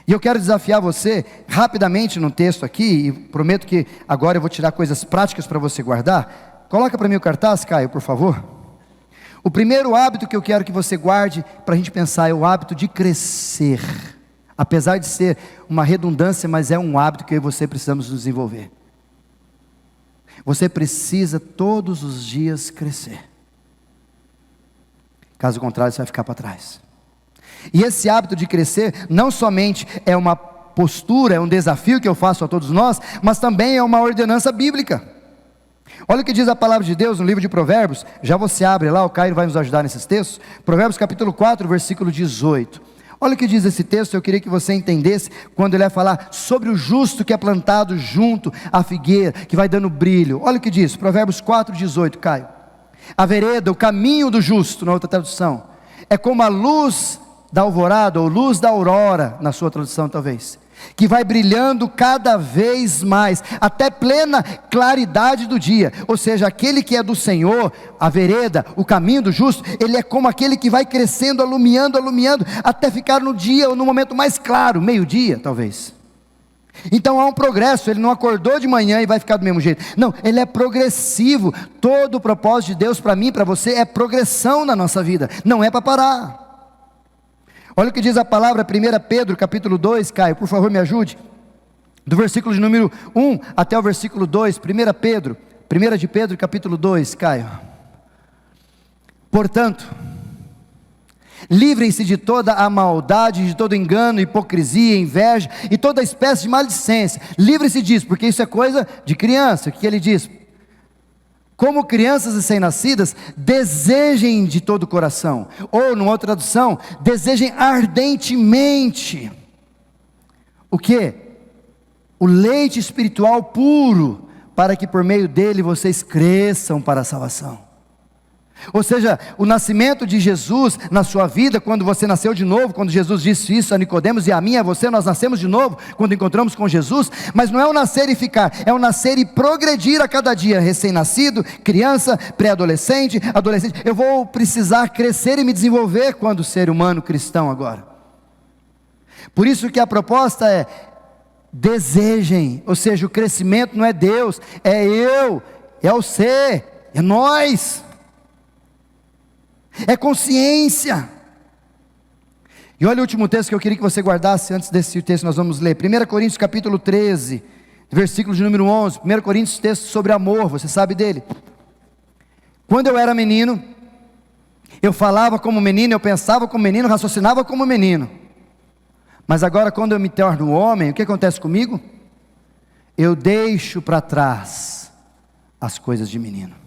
E eu quero desafiar você, rapidamente no texto aqui, e prometo que agora eu vou tirar coisas práticas para você guardar. Coloca para mim o cartaz, Caio, por favor. O primeiro hábito que eu quero que você guarde, para a gente pensar, é o hábito de crescer. Apesar de ser uma redundância, mas é um hábito que eu e você precisamos desenvolver. Você precisa todos os dias crescer. Caso contrário, você vai ficar para trás. E esse hábito de crescer não somente é uma postura, é um desafio que eu faço a todos nós, mas também é uma ordenança bíblica. Olha o que diz a palavra de Deus no livro de Provérbios. Já você abre lá, o Caio vai nos ajudar nesses textos. Provérbios capítulo 4, versículo 18. Olha o que diz esse texto, eu queria que você entendesse, quando ele vai falar sobre o justo que é plantado junto à figueira, que vai dando brilho. Olha o que diz, Provérbios 4, 18, Caio. A vereda, o caminho do justo, na outra tradução, é como a luz da alvorada, ou luz da aurora, na sua tradução talvez, que vai brilhando cada vez mais, até plena claridade do dia. Ou seja, aquele que é do Senhor, a vereda, o caminho do justo, ele é como aquele que vai crescendo, alumiando, até ficar no dia, ou no momento mais claro, meio-dia talvez. Então há um progresso, ele não acordou de manhã e vai ficar do mesmo jeito. Não, ele é progressivo. Todo o propósito de Deus para mim, para você, é progressão na nossa vida, não é para parar. Olha o que diz a palavra, 1 Pedro capítulo 2, Caio, por favor me ajude, do versículo de número 1 até o versículo 2, 1 de Pedro capítulo 2, Caio. Portanto, livrem-se de toda a maldade, de todo engano, hipocrisia, inveja e toda espécie de maledicência. Livrem-se disso, porque isso é coisa de criança. O que ele diz? Como crianças recém-nascidas, desejem de todo o coração, ou numa outra tradução, desejem ardentemente, o que? O leite espiritual puro, para que por meio dele vocês cresçam para a salvação. Ou seja, o nascimento de Jesus na sua vida, quando você nasceu de novo, quando Jesus disse isso a Nicodemos e a mim e a você, nós nascemos de novo, quando encontramos com Jesus, mas não é o nascer e ficar, é o nascer e progredir a cada dia, recém-nascido, criança, pré-adolescente, adolescente, eu vou precisar crescer e me desenvolver quando ser humano cristão agora. Por isso que a proposta é, desejem, ou seja, o crescimento não é Deus, é eu, é o ser, é nós. É consciência. E olha o último texto que eu queria que você guardasse. Antes desse texto nós vamos ler 1 Coríntios capítulo 13, versículo de número 11. 1 Coríntios, texto sobre amor, você sabe dele. Quando eu era menino, eu falava como menino, eu pensava como menino, raciocinava como menino. Mas agora quando eu me torno homem, o que acontece comigo? Eu deixo para trás as coisas de menino.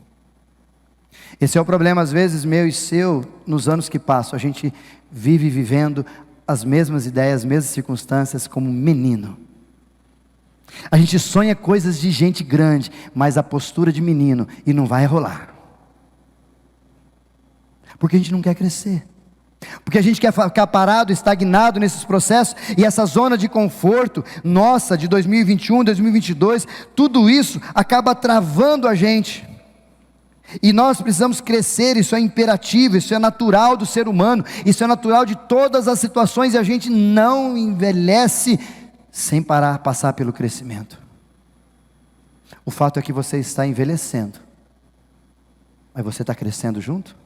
Esse é o problema às vezes meu e seu nos anos que passam. A gente vive vivendo as mesmas ideias, as mesmas circunstâncias como menino. A gente sonha coisas de gente grande, mas a postura de menino, e não vai rolar. Porque a gente não quer crescer. Porque a gente quer ficar parado, estagnado nesses processos, e essa zona de conforto nossa de 2021, 2022, tudo isso acaba travando a gente. E nós precisamos crescer, isso é imperativo, isso é natural do ser humano, isso é natural de todas as situações, e a gente não envelhece sem passar pelo crescimento. O fato é que você está envelhecendo, mas você está crescendo junto?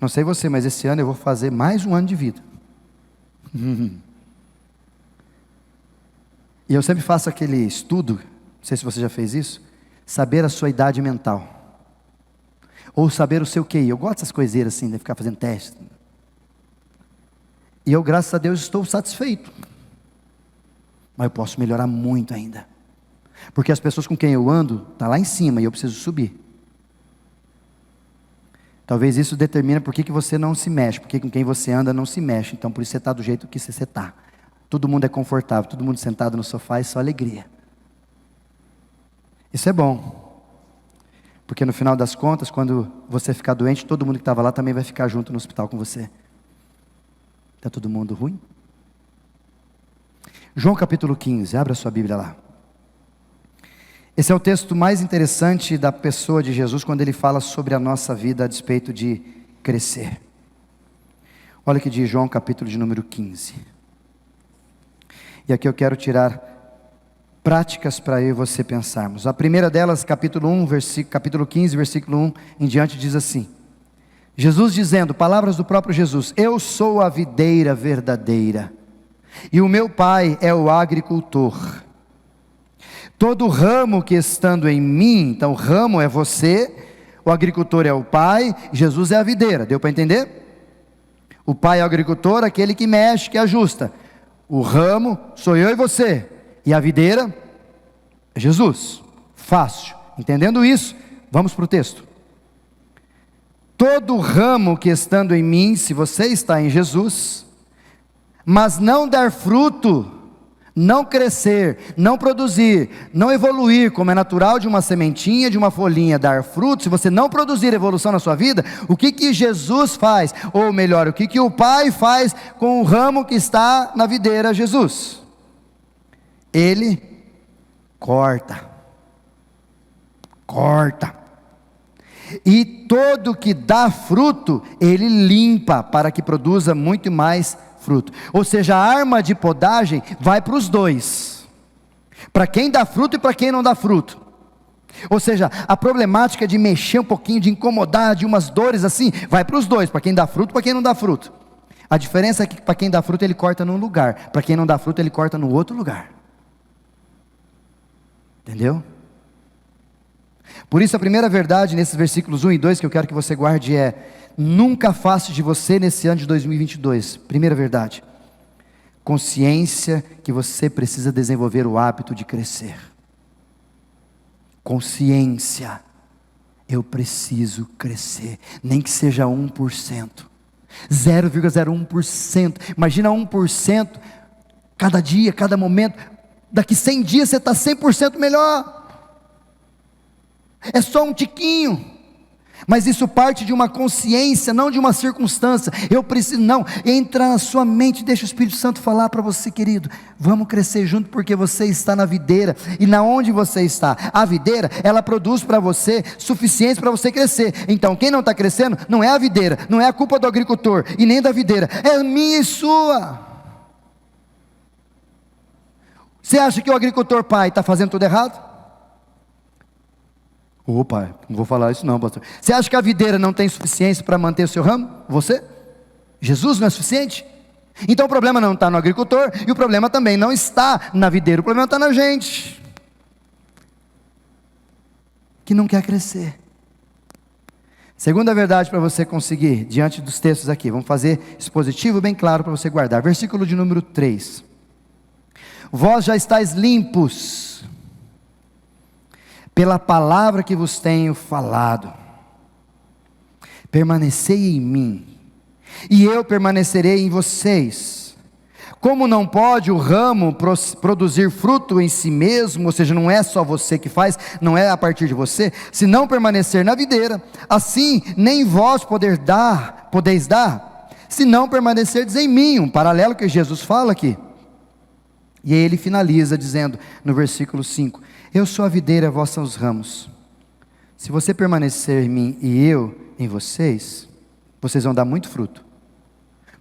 Não sei você, mas esse ano eu vou fazer mais um ano de vida. E eu sempre faço aquele estudo, não sei se você já fez isso, saber a sua idade mental, ou saber o seu QI. Eu gosto dessas coiseiras assim, de ficar fazendo teste. E eu, graças a Deus, estou satisfeito. Mas eu posso melhorar muito ainda. Porque as pessoas com quem eu ando, estão lá em cima e eu preciso subir. Talvez isso determine por que você não se mexe, porque com quem você anda não se mexe. Então por isso você está do jeito que você está. Todo mundo é confortável, todo mundo sentado no sofá e só alegria. Isso é bom, porque no final das contas, quando você ficar doente, todo mundo que estava lá também vai ficar junto no hospital com você. Está todo mundo ruim? João capítulo 15, abra sua Bíblia lá. Esse é o texto mais interessante da pessoa de Jesus, quando ele fala sobre a nossa vida a despeito de crescer. Olha o que diz João capítulo de número 15. E aqui eu quero tirar práticas para eu e você pensarmos. A primeira delas, capítulo 15, versículo 1 em diante, diz assim: Jesus dizendo, palavras do próprio Jesus: eu sou a videira verdadeira, e o meu Pai é o agricultor. Todo ramo que estando em mim, então ramo é você, o agricultor é o Pai, Jesus é a videira, deu para entender? O Pai é o agricultor, aquele que mexe, que ajusta. O ramo sou eu e você, e a videira é Jesus. Fácil. Entendendo isso, vamos para o texto. Todo ramo que estando em mim, se você está em Jesus, mas não dar fruto, não crescer, não produzir, não evoluir, como é natural de uma sementinha, de uma folhinha dar fruto, se você não produzir evolução na sua vida, o que Jesus faz? Ou melhor, o que o Pai faz com o ramo que está na videira Jesus? Ele corta, e todo que dá fruto, ele limpa, para que produza muito mais fruto. Ou seja, a arma de podagem vai para os dois, para quem dá fruto e para quem não dá fruto. Ou seja, a problemática de mexer um pouquinho, de incomodar, de umas dores assim, vai para os dois, para quem dá fruto e para quem não dá fruto. A diferença é que para quem dá fruto ele corta num lugar, para quem não dá fruto ele corta no outro lugar. Entendeu? Por isso a primeira verdade nesses versículos 1 e 2 que eu quero que você guarde é: nunca faça de você nesse ano de 2022, primeira verdade, consciência que você precisa desenvolver o hábito de crescer. Consciência, eu preciso crescer, nem que seja 1%, 0,01%, imagina 1%, cada dia, cada momento, daqui 100 dias você está 100% melhor. É só um tiquinho. Mas isso parte de uma consciência, não de uma circunstância. Eu preciso, não, entra na sua mente, deixa o Espírito Santo falar para você, querido. Vamos crescer junto, porque você está na videira. E na onde você está? A videira, ela produz para você suficiência para você crescer. Então quem não está crescendo, não é a videira, não é a culpa do agricultor, e nem da videira, é minha e sua. Você acha que o agricultor pai está fazendo tudo errado? Ô pai, não vou falar isso não, pastor. Você acha que a videira não tem suficiência para manter o seu ramo? Você? Jesus não é suficiente? Então o problema não está no agricultor, e o problema também não está na videira, o problema está na gente, que não quer crescer. Segunda verdade para você conseguir, diante dos textos aqui, vamos fazer expositivo bem claro para você guardar, versículo de número 3. Vós já estáis limpos pela palavra que vos tenho falado. Permanecei em mim, e eu permanecerei em vocês. Como não pode o ramo produzir fruto em si mesmo, ou seja, não é só você que faz, não é a partir de você, se não permanecer na videira, assim nem vós podeis dar, se não permanecerdes em mim. Um paralelo que Jesus fala aqui. E aí ele finaliza dizendo no versículo 5: eu sou a videira, vós são os ramos. Se você permanecer em mim e eu em vocês, vocês vão dar muito fruto,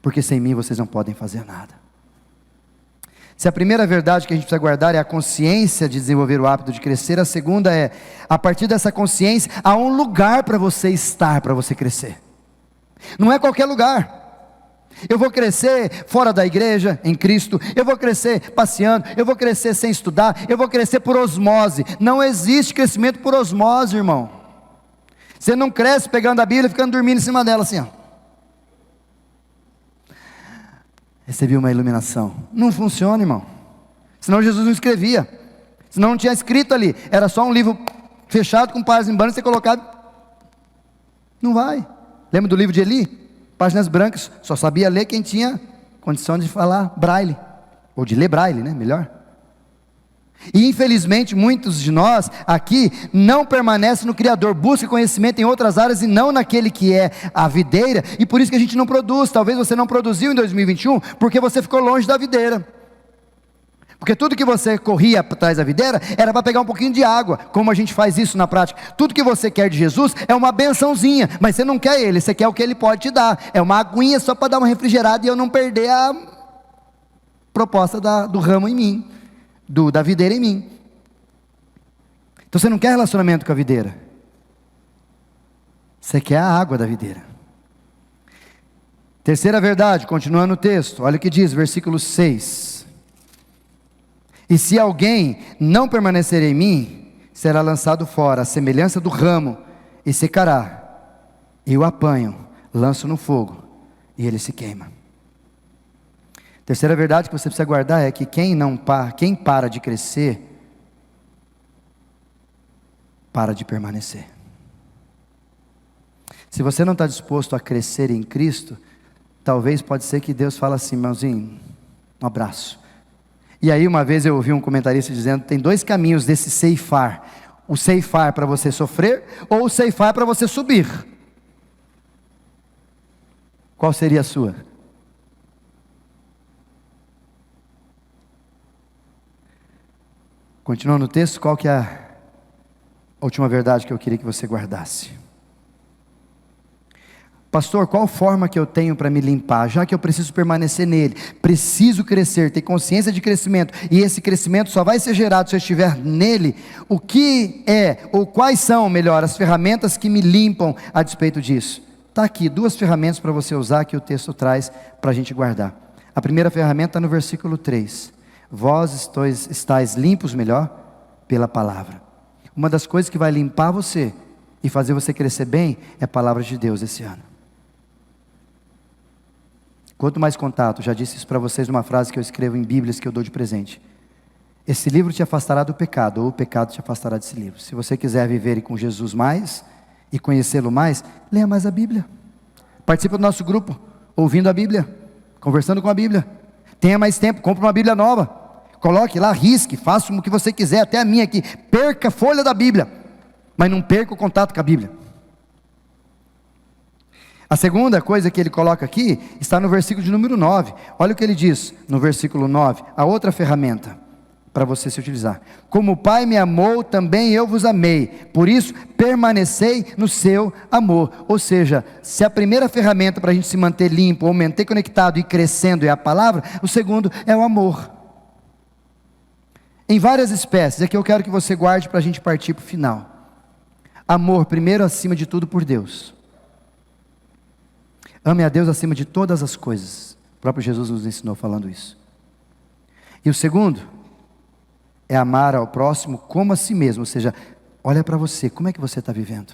porque sem mim vocês não podem fazer nada. Se a primeira verdade que a gente precisa guardar é a consciência de desenvolver o hábito de crescer, a segunda é, a partir dessa consciência, há um lugar para você estar, para você crescer. Não é qualquer lugar. Eu vou crescer fora da igreja, em Cristo, eu vou crescer passeando, eu vou crescer sem estudar, eu vou crescer por osmose. Não existe crescimento por osmose, irmão. Você não cresce pegando a Bíblia e ficando dormindo em cima dela assim, ó. Recebi uma iluminação. Não funciona, irmão. Senão Jesus não escrevia, senão não tinha escrito ali, era só um livro fechado com páginas em branco, você colocava, não vai. Lembra do livro de Eli? Páginas brancas, só sabia ler quem tinha condição de falar braille, ou de ler braille, né, melhor. E infelizmente muitos de nós aqui não permanecem no Criador, buscam conhecimento em outras áreas e não naquele que é a videira, e por isso que a gente não produz. Talvez você não produziu em 2021, porque você ficou longe da videira. Porque tudo que você corria atrás da videira, era para pegar um pouquinho de água, como a gente faz isso na prática. Tudo que você quer de Jesus, é uma bençãozinha, mas você não quer Ele, você quer o que Ele pode te dar, é uma aguinha só para dar uma refrigerada, e eu não perder a proposta do ramo em mim, da videira em mim. Então você não quer relacionamento com a videira, você quer a água da videira. Terceira verdade, continuando o texto, olha o que diz, versículo 6. E se alguém não permanecer em mim, será lançado fora, a semelhança do ramo, e secará. Eu o apanho, lanço no fogo, e ele se queima. Terceira verdade que você precisa guardar é que quem para de crescer, para de permanecer. Se você não está disposto a crescer em Cristo, talvez pode ser que Deus fale assim, irmãozinho, um abraço. E aí uma vez eu ouvi um comentarista dizendo, tem dois caminhos desse ceifar. O ceifar para você sofrer, ou o ceifar para você subir. Qual seria a sua? Continuando o texto, qual que é a última verdade que eu queria que você guardasse? Pastor, qual forma que eu tenho para me limpar? Já que eu preciso permanecer nele, preciso crescer, ter consciência de crescimento, e esse crescimento só vai ser gerado se eu estiver nele. O que é, ou quais são, melhor, as ferramentas que me limpam a despeito disso? Está aqui, duas ferramentas para você usar que o texto traz para a gente guardar. A primeira ferramenta está no versículo 3. Vós estáis limpos, melhor, pela palavra. Uma das coisas que vai limpar você e fazer você crescer bem é a palavra de Deus esse ano. Quanto mais contato, já disse isso para vocês numa frase que eu escrevo em Bíblias que eu dou de presente. Esse livro te afastará do pecado, ou o pecado te afastará desse livro. Se você quiser viver com Jesus mais, e conhecê-lo mais, leia mais a Bíblia. Participe do nosso grupo, ouvindo a Bíblia, conversando com a Bíblia. Tenha mais tempo, compre uma Bíblia nova. Coloque lá, risque, faça o que você quiser, até a minha aqui. Perca a folha da Bíblia. mas não perca o contato com a Bíblia. A segunda coisa que ele coloca aqui, está no versículo de número 9, olha o que ele diz, no versículo 9, a outra ferramenta, para você se utilizar, como o Pai me amou, também eu vos amei, por isso permanecei no seu amor. Ou seja, se a primeira ferramenta para a gente se manter limpo, ou manter conectado e crescendo é a palavra, o segundo é o amor, em várias espécies. Aqui eu quero que você guarde para a gente partir para o final. Amor, primeiro acima de tudo por Deus, ame a Deus acima de todas as coisas, o próprio Jesus nos ensinou falando isso. E o segundo é amar ao próximo como a si mesmo, ou seja, olha para você, como é que você está vivendo?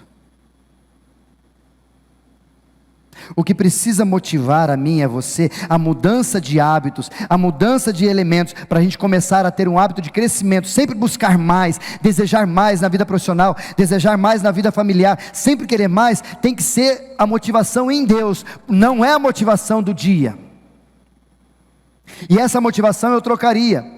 O que precisa motivar a mim e a você, a mudança de hábitos, a mudança de elementos, para a gente começar a ter um hábito de crescimento, sempre buscar mais, desejar mais na vida profissional, desejar mais na vida familiar, sempre querer mais, tem que ser a motivação em Deus, não é a motivação do dia. E essa motivação eu trocaria.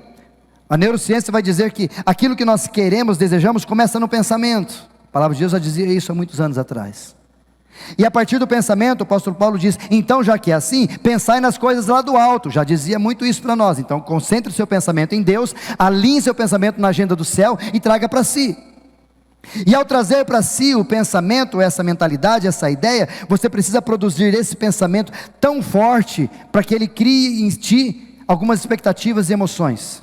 A neurociência vai dizer que aquilo que nós queremos, desejamos, começa no pensamento. A palavra de Deus já dizia isso há muitos anos atrás. E a partir do pensamento, o apóstolo Paulo diz, então já que é assim, pensai nas coisas lá do alto. Já dizia muito isso para nós. Então concentre o seu pensamento em Deus, alinhe seu pensamento na agenda do céu e traga para si. E ao trazer para si o pensamento, essa mentalidade, essa ideia, você precisa produzir esse pensamento tão forte, para que ele crie em ti algumas expectativas e emoções.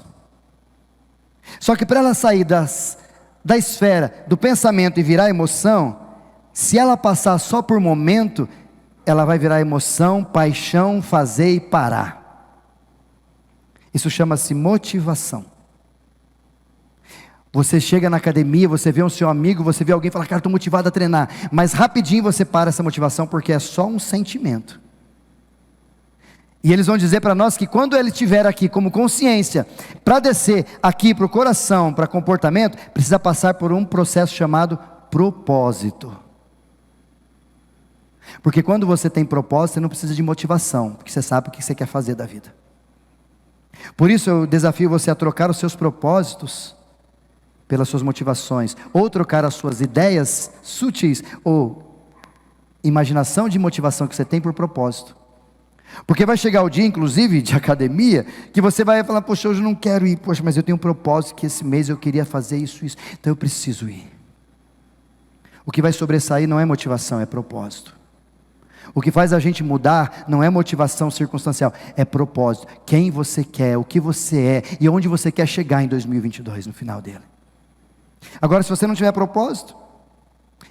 Só que para ela sair da esfera do pensamento e virar emoção, se ela passar só por momento, ela vai virar emoção, paixão, fazer e parar. Isso chama-se motivação. Você chega na academia, você vê um seu amigo, você vê alguém falar, cara, estou motivado a treinar, mas rapidinho você para essa motivação, porque é só um sentimento. E eles vão dizer para nós que quando ele estiver aqui como consciência, para descer aqui para o coração, para comportamento, precisa passar por um processo chamado propósito. Porque quando você tem propósito, você não precisa de motivação, porque você sabe o que você quer fazer da vida. Por isso eu desafio você a trocar os seus propósitos pelas suas motivações, ou trocar as suas ideias sutis, ou imaginação de motivação que você tem por propósito. Porque vai chegar o dia, inclusive, de academia, que você vai falar, poxa, hoje eu não quero ir, poxa, mas eu tenho um propósito que esse mês eu queria fazer isso, então eu preciso ir. O que vai sobressair não é motivação, é propósito. O que faz a gente mudar não é motivação circunstancial, é propósito. Quem você quer, o que você é e onde você quer chegar em 2022, no final dele. Agora, se você não tiver propósito,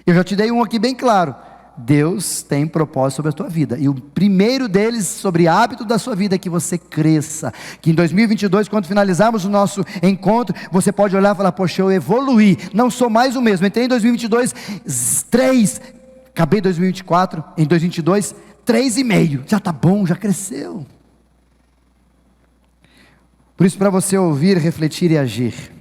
eu já te dei um aqui bem claro. Deus tem propósito sobre a tua vida, e o primeiro deles, sobre hábito da sua vida, é que você cresça, que em 2022, quando finalizarmos o nosso encontro, você pode olhar e falar, poxa, eu evoluí, não sou mais o mesmo, entrei em 2022, 3, acabei em 2024, em 2022, 3,5, já está bom, já cresceu. Por isso, para você ouvir, refletir e agir,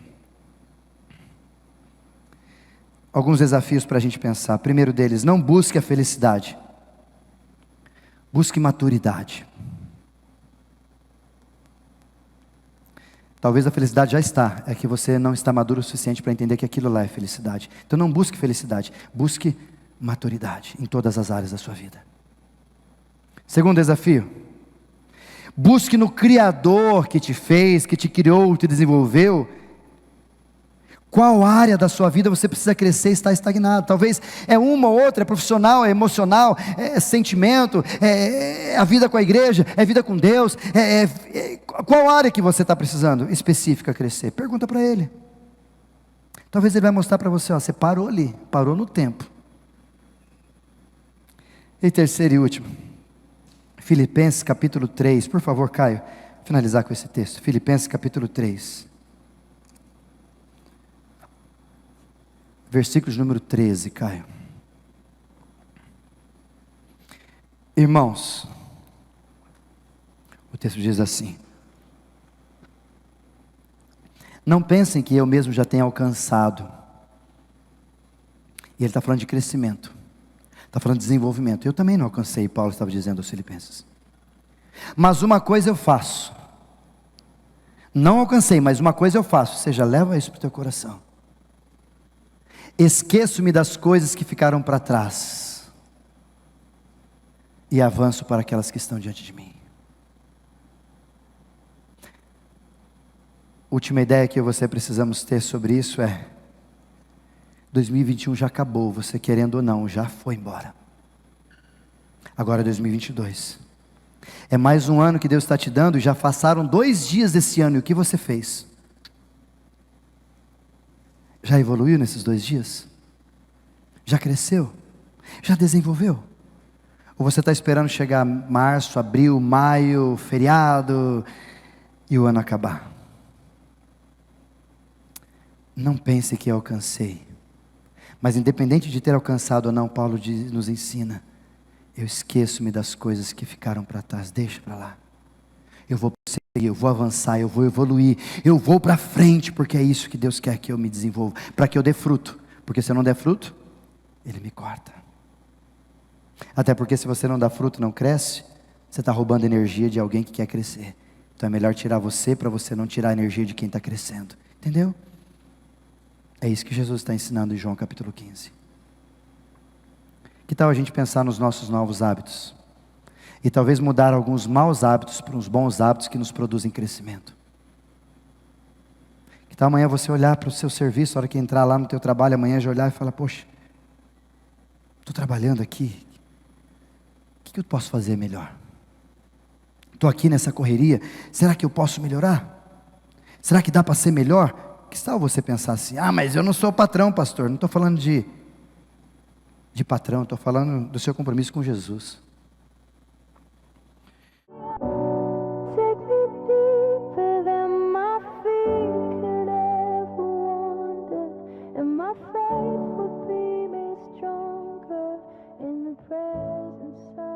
alguns desafios para a gente pensar. Primeiro deles, não busque a felicidade, busque maturidade. Talvez a felicidade já está, é que você não está maduro o suficiente para entender que aquilo lá é felicidade. Então não busque felicidade, busque maturidade em todas as áreas da sua vida. Segundo desafio, busque no Criador que te fez, que te criou, te desenvolveu. Qual área da sua vida você precisa crescer e está estagnado? Talvez é uma ou outra, é profissional, é emocional, é sentimento, é a vida com a igreja, é a vida com Deus. Qual área que você está precisando específica crescer? Pergunta para Ele. Talvez Ele vai mostrar para você, ó, você parou ali, parou no tempo. E terceiro e último, Filipenses capítulo 3, por favor, Caio, finalizar com esse texto. Filipenses capítulo 3. Versículos número 13, Caio. Irmãos, o texto diz assim: não pensem que eu mesmo já tenha alcançado. E ele está falando de crescimento, está falando de desenvolvimento. Eu também não alcancei, Paulo estava dizendo aos Filipenses. Mas uma coisa eu faço. Não alcancei, mas uma coisa eu faço. Ou seja, leva isso para o teu coração. Esqueço-me das coisas que ficaram para trás e avanço para aquelas que estão diante de mim. Última ideia que eu e você precisamos ter sobre isso é: 2021 já acabou, você querendo ou não, já foi embora. Agora é 2022. É mais um ano que Deus está te dando, e já passaram 2 dias desse ano, e o que você fez? Já evoluiu nesses 2 dias? Já cresceu? Já desenvolveu? Ou você está esperando chegar março, abril, maio, feriado, e o ano acabar? Não pense que alcancei. Mas independente de ter alcançado ou não, Paulo nos ensina: eu esqueço-me das coisas que ficaram para trás, deixa para lá. Eu vou prosseguir, eu vou avançar, eu vou evoluir, eu vou para frente, porque é isso que Deus quer que eu me desenvolva, para que eu dê fruto, porque se eu não der fruto, Ele me corta. Até porque se você não dá fruto, não cresce, você está roubando energia de alguém que quer crescer. Então é melhor tirar você, para você não tirar a energia de quem está crescendo, entendeu? É isso que Jesus está ensinando em João capítulo 15. Que tal a gente pensar nos nossos novos hábitos? E talvez mudar alguns maus hábitos para uns bons hábitos que nos produzem crescimento. Que tal amanhã você olhar para o seu serviço, a hora que entrar lá no teu trabalho amanhã, já olhar e falar: poxa, estou trabalhando aqui, o que eu posso fazer melhor? Estou aqui nessa correria, será que eu posso melhorar? Será que dá para ser melhor? Que tal você pensar assim: ah, mas eu não sou patrão, pastor. Não estou falando de patrão, estou falando do seu compromisso com Jesus. Take me deeper than my feet could ever wander, and my faith will be made stronger in the presence of